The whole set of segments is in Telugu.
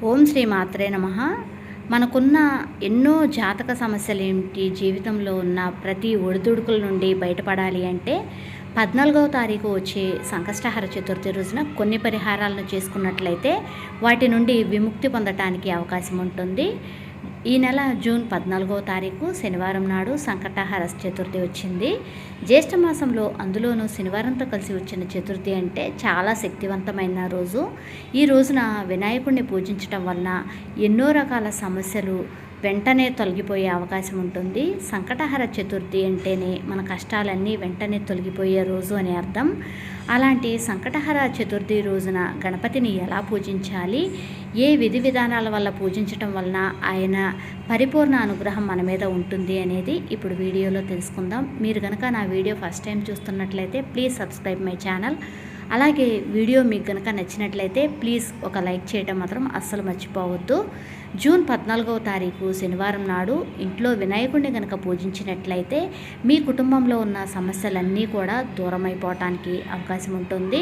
ఓం శ్రీ మాత్రే నమః. మనకున్న ఎన్నో జాతక సమస్యలేంటి, జీవితంలో ఉన్న ప్రతి ఒడిదుడుకుల నుండి బయటపడాలి అంటే 14వ తారీఖు వచ్చే సంకష్టహర చతుర్థి రోజున కొన్ని పరిహారాలను చేసుకున్నట్లయితే వాటి నుండి విముక్తి పొందటానికి అవకాశం ఉంటుంది. ఈ నెల జూన్ 14వ తారీఖు శనివారం నాడు సంకటహర చతుర్థి వచ్చింది. జ్యేష్ఠ మాసంలో అందులోనూ శనివారంతో కలిసి వచ్చిన చతుర్థి అంటే చాలా శక్తివంతమైన రోజు. ఈ రోజున వినాయకుడిని పూజించటం వలన ఎన్నో రకాల సమస్యలు వెంటనే తొలగిపోయే అవకాశం ఉంటుంది. సంకటహర చతుర్థి అంటేనే మన కష్టాలన్నీ వెంటనే తొలగిపోయే రోజు అని అర్థం. అలాంటి సంకటహర చతుర్థి రోజున గణపతిని ఎలా పూజించాలి, ఏ విధి విధానాల వల్ల పూజించటం వలన ఆయన పరిపూర్ణ అనుగ్రహం మన మీద ఉంటుంది అనేది ఇప్పుడు వీడియోలో తెలుసుకుందాం. మీరు కనుక నా వీడియో ఫస్ట్ టైం చూస్తున్నట్లయితే ప్లీజ్ సబ్స్క్రైబ్ మై ఛానల్. అలాగే వీడియో మీకు కనుక నచ్చినట్లయితే ప్లీజ్ ఒక లైక్ చేయడం మాత్రం అస్సలు మర్చిపోవద్దు. జూన్ 14వ తారీఖు శనివారం నాడు ఇంట్లో వినాయకుడిని కనుక పూజించినట్లయితే మీ కుటుంబంలో ఉన్న సమస్యలన్నీ కూడా దూరమైపోవటానికి అవకాశం ఉంటుంది.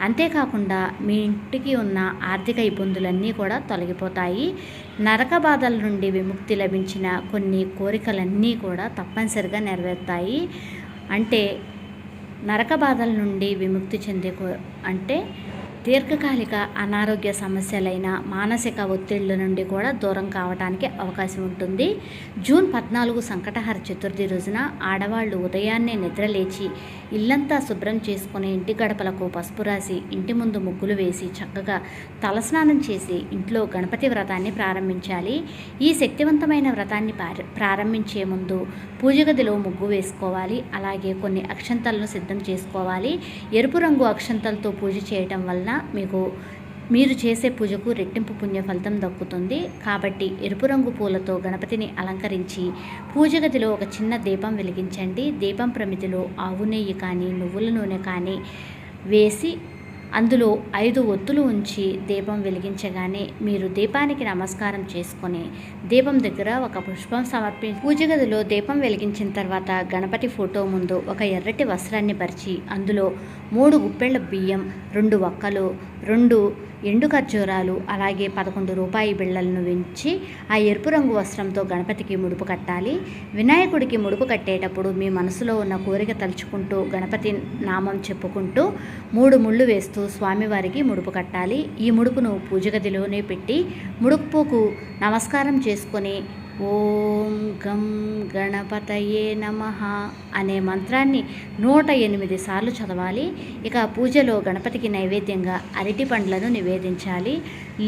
అంతేకాకుండా మీ ఇంటికి ఉన్న ఆర్థిక ఇబ్బందులన్నీ కూడా తొలగిపోతాయి. నరక బాధల నుండి విముక్తి లభించిన కొన్ని కోరికలన్నీ కూడా తప్పనిసరిగా నెరవేరుతాయి. అంటే నరక బాధల నుండి విముక్తి చెందే అంటే దీర్ఘకాలిక అనారోగ్య సమస్యలైన మానసిక ఒత్తిళ్ల నుండి కూడా దూరం కావడానికి అవకాశం ఉంటుంది. జూన్ 14 సంకటహర చతుర్థి రోజున ఆడవాళ్ళు ఉదయాన్నే నిద్రలేచి ఇల్లంతా శుభ్రం చేసుకుని ఇంటి గడపలకు పసుపు రాసి ఇంటి ముందు ముగ్గులు వేసి చక్కగా తలస్నానం చేసి ఇంట్లో గణపతి వ్రతాన్ని ప్రారంభించాలి. ఈ శక్తివంతమైన వ్రతాన్ని ప్రారంభించే ముందు పూజ గదిలో ముగ్గు వేసుకోవాలి. అలాగే కొన్ని అక్షంతలను సిద్ధం చేసుకోవాలి. ఎరుపు రంగు అక్షంతలతో పూజ చేయటం వలన మీరు చేసే పూజకు రెట్టింపు పుణ్య ఫలితం దక్కుతుంది. కాబట్టి ఎరుపు రంగు పూలతో గణపతిని అలంకరించి పూజ గదిలో ఒక చిన్న దీపం వెలిగించండి. దీపం ప్రమిదిలో ఆవు నెయ్యి కానీ నువ్వుల నూనె కానీ వేసి అందులో 5 ఒత్తులు ఉంచి దీపం వెలిగించగానే మీరు దీపానికి నమస్కారం చేసుకొని దీపం దగ్గర ఒక పుష్పం సమర్పించి పూజ గదిలో దీపం వెలిగించిన తర్వాత గణపతి ఫోటో ముందు ఒక ఎర్రటి వస్త్రాన్ని పరిచి అందులో 3 గుప్పెళ్ల బియ్యం, 2 వక్కలు, 2 ఎండు ఖర్జూరాలు, అలాగే 11 రూపాయి బిళ్ళలను ఉంచి ఆ ఎరుపు రంగు వస్త్రంతో గణపతికి ముడుపు కట్టాలి. వినాయకుడికి ముడుపు కట్టేటప్పుడు మీ మనసులో ఉన్న కోరిక తలుచుకుంటూ గణపతి నామం చెప్పుకుంటూ 3 ముళ్ళు వేస్తూ స్వామివారికి ముడుపు కట్టాలి. ఈ ముడుపును పూజ గదిలోనే పెట్టి ముడుపుకు నమస్కారం చేసుకొని ఓం గం గణపతయే నమః అనే మంత్రాన్ని 108 సార్లు చదవాలి. ఇక పూజలో గణపతికి నైవేద్యంగా అరటి పండ్లను నివేదించాలి.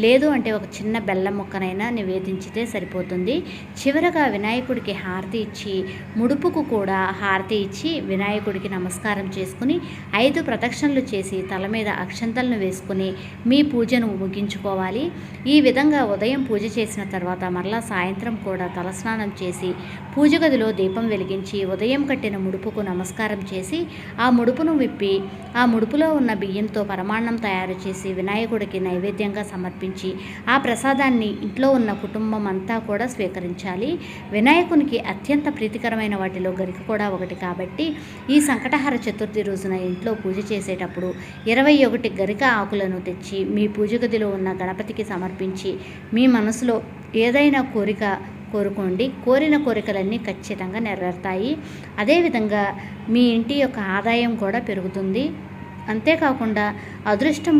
లేదు అంటే ఒక చిన్న బెల్లం ముక్కనైనా నివేదించితే సరిపోతుంది. చివరగా వినాయకుడికి హారతి ఇచ్చి ముడుపుకు కూడా హారతి ఇచ్చి వినాయకుడికి నమస్కారం చేసుకుని 5 ప్రదక్షిణలు చేసి తల మీద అక్షంతలను వేసుకుని మీ పూజను ముగించుకోవాలి. ఈ విధంగా ఉదయం పూజ చేసిన తర్వాత మరలా సాయంత్రం కూడా తలస్నానం చేసి పూజ గదిలో దీపం వెలిగించి ఉదయం కట్టిన ముడుపుకు నమస్కారం చేసి ఆ ముడుపును విప్పి ఆ ముడుపులో ఉన్న బియ్యంతో పరమాన్నం తయారు చేసి వినాయకుడికి నైవేద్యంగా సమర్పించి ఆ ప్రసాదాన్ని ఇంట్లో ఉన్న కుటుంబం అంతా కూడా స్వీకరించాలి. వినాయకునికి అత్యంత ప్రీతికరమైన వాటిలో గరిక కూడా ఒకటి కాబట్టి ఈ సంకటహర చతుర్థి రోజున ఇంట్లో పూజ చేసేటప్పుడు 21 గరిక ఆకులను తెచ్చి మీ పూజ గదిలో ఉన్న గణపతికి సమర్పించి మీ మనసులో ఏదైనా కోరిక కోరుకోండి. కోరిన కోరికలన్నీ ఖచ్చితంగా నెరవేరుతాయి. అదేవిధంగా మీ ఇంటి యొక్క ఆదాయం కూడా పెరుగుతుంది. అంతేకాకుండా అదృష్టం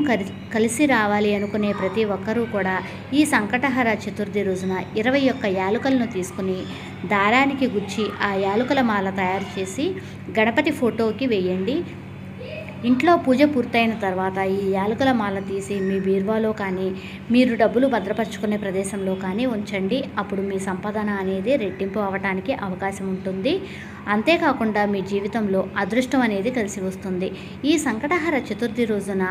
కలిసి రావాలి అనుకునే ప్రతి ఒక్కరూ కూడా ఈ సంకటహర చతుర్థి రోజున 21 యాలుకలను తీసుకుని దారానికి గుచ్చి ఆ యాలుకల మాల తయారు చేసి గణపతి ఫోటోకి వేయండి. ఇంట్లో పూజ పూర్తయిన తర్వాత ఈ యాలకుల మాల తీసి మీ బీరువాలో కానీ మీరు డబ్బులు భద్రపరుచుకునే ప్రదేశంలో కానీ ఉంచండి. అప్పుడు మీ సంపాదన అనేది రెట్టింపు అవ్వటానికి అవకాశం ఉంటుంది. అంతేకాకుండా మీ జీవితంలో అదృష్టం అనేది కలిసి వస్తుంది. ఈ సంకటహర చతుర్థి రోజున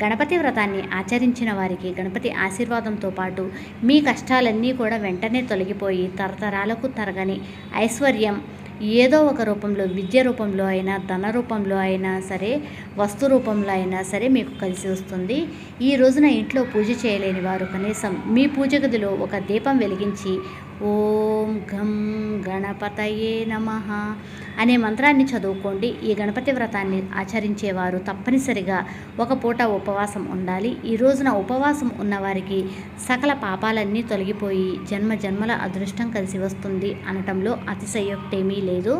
గణపతి వ్రతాన్ని ఆచరించిన వారికి గణపతి ఆశీర్వాదంతో పాటు మీ కష్టాలన్నీ కూడా వెంటనే తొలగిపోయి తరతరాలకు తరగని ఐశ్వర్యం, ఏదో ఒక రూపంలో, విద్య రూపంలో అయినా, ధన రూపంలో అయినా సరే, వస్తు రూపంలో అయినా సరే మీకు కలిసి వస్తుంది. ఈ రోజున ఇంట్లో పూజ చేయలేని వారు కనీసం మీ పూజ గదిలో ఒక దీపం వెలిగించి ఓం ఘం గణపతయే నమః అనే మంత్రాన్ని చదువుకోండి. ఈ గణపతి వ్రతాన్ని ఆచరించేవారు తప్పనిసరిగా ఒక పూట ఉపవాసం ఉండాలి. ఈ రోజున ఉపవాసం ఉన్నవారికి సకల పాపాలన్నీ తొలగిపోయి జన్మ జన్మల అదృష్టం కలిసి వస్తుంది అనటంలో అతిశయోక్తేమీ లేదు.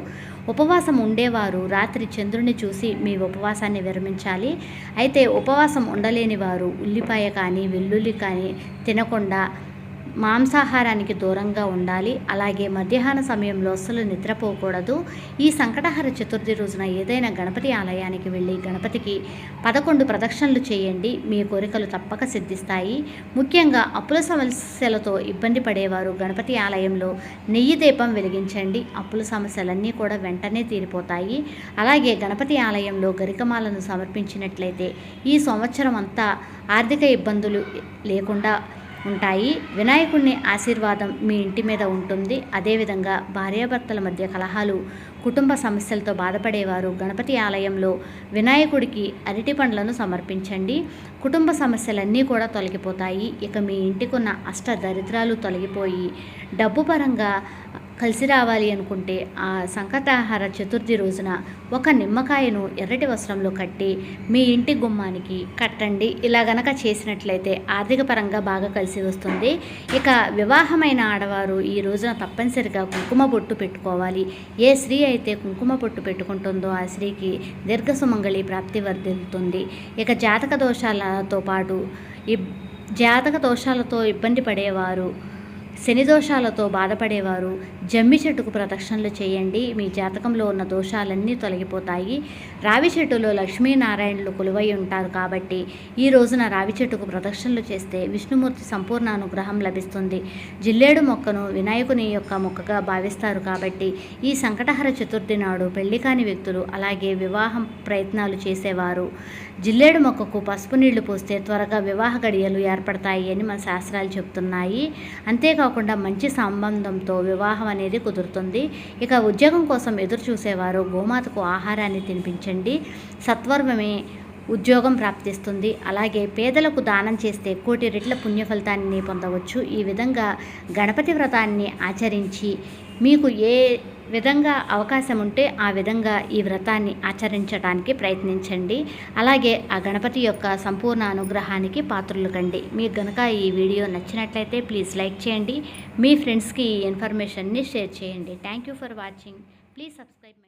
ఉపవాసం ఉండేవారు రాత్రి చంద్రుని చూసి మీ ఉపవాసాన్ని విరమించాలి. అయితే ఉపవాసం ఉండలేని వారు ఉల్లిపాయ కానీ, వెల్లుల్లి కానీ తినకుండా మాంసాహారానికి దూరంగా ఉండాలి. అలాగే మధ్యాహ్న సమయంలో అస్సలు నిద్రపోకూడదు. ఈ సంకటహర చతుర్థి రోజున ఏదైనా గణపతి ఆలయానికి వెళ్ళి గణపతికి 11 ప్రదక్షిణలు చేయండి. మీ కోరికలు తప్పక సిద్ధిస్తాయి. ముఖ్యంగా అప్పుల సమస్యలతో ఇబ్బంది పడేవారు గణపతి ఆలయంలో నెయ్యి దీపం వెలిగించండి. అప్పుల సమస్యలన్నీ కూడా వెంటనే తీరిపోతాయి. అలాగే గణపతి ఆలయంలో గరికమాలను సమర్పించినట్లయితే ఈ సంవత్సరం అంతా ఆర్థిక ఇబ్బందులు లేకుండా ఉంటాయి. వినాయకుడిని ఆశీర్వాదం మీ ఇంటి మీద ఉంటుంది. అదేవిధంగా భార్యాభర్తల మధ్య కలహాలు, కుటుంబ సమస్యలతో బాధపడేవారు గణపతి ఆలయంలో వినాయకుడికి అరటి పండ్లను సమర్పించండి. కుటుంబ సమస్యలన్నీ కూడా తొలగిపోతాయి. ఇక మీ ఇంటికున్న అష్ట దరిద్రాలు తొలగిపోయి డబ్బు పరంగా కలిసి రావాలి అనుకుంటే ఆ సంకటహార చతుర్థి రోజున ఒక నిమ్మకాయను ఎర్రటి వస్త్రంలో కట్టి మీ ఇంటి గుమ్మానికి కట్టండి. ఇలా గనక చేసినట్లయితే ఆర్థిక పరంగా బాగా కలిసి వస్తుంది. ఇక వివాహమైన ఆడవారు ఈ రోజున తప్పనిసరిగా కుంకుమ బొట్టు పెట్టుకోవాలి. ఏ స్త్రీ అయితే కుంకుమ బొట్టు పెట్టుకుంటుందో ఆ స్త్రీకి దీర్ఘసుమంగళి ప్రాప్తి వర్ధిల్లుతుంది. ఇక జాతక దోషాలతో ఇబ్బంది పడేవారు, శని దోషాలతో బాధపడేవారు జమ్మి చెట్టుకు ప్రదక్షిణలు చేయండి. మీ జాతకంలో ఉన్న దోషాలన్నీ తొలగిపోతాయి. రావి చెట్టులో లక్ష్మీనారాయణులు కొలువై ఉంటారు కాబట్టి ఈ రోజున రావి చెట్టుకు ప్రదక్షిణలు చేస్తే విష్ణుమూర్తి సంపూర్ణ అనుగ్రహం లభిస్తుంది. జిల్లేడు మొక్కను వినాయకుని యొక్క మొక్కగా భావిస్తారు కాబట్టి ఈ సంకటహర చతుర్థి నాడు పెళ్లి కాని వ్యక్తులు, అలాగే వివాహం ప్రయత్నాలు చేసేవారు జిల్లేడు మొక్కకు పసుపు నీళ్లు పోస్తే త్వరగా వివాహ గడియలు ఏర్పడతాయి అని మన శాస్త్రాలు చెప్తున్నాయి. అంతేకాకుండా మంచి సంబంధంతో వివాహం అనేది కుదురుతుంది. ఇక ఉద్యోగం కోసం ఎదురు చూసేవారు గోమాతకు ఆహారాన్ని తినిపించండి. సత్వరమే ఉద్యోగం ప్రాప్తిస్తుంది. అలాగే పేదలకు దానం చేస్తే 1,000,000 రెట్ల పుణ్య ఫలితాన్ని పొందవచ్చు. ఈ విధంగా గణపతి వ్రతాన్ని ఆచరించి మీకు ఏ విధంగా అవకాశం ఉంటే ఆ విధంగా ఈ వ్రతాన్ని ఆచరించడానికి ప్రయత్నించండి. అలాగే ఆ గణపతి యొక్క సంపూర్ణ అనుగ్రహానికి పాత్రులు కండి. మీకు గనక ఈ వీడియో నచ్చినట్లయితే ప్లీజ్ లైక్ చేయండి. మీ ఫ్రెండ్స్కి ఈ ఇన్ఫర్మేషన్ని షేర్ చేయండి. Thank you for watching. Please subscribe my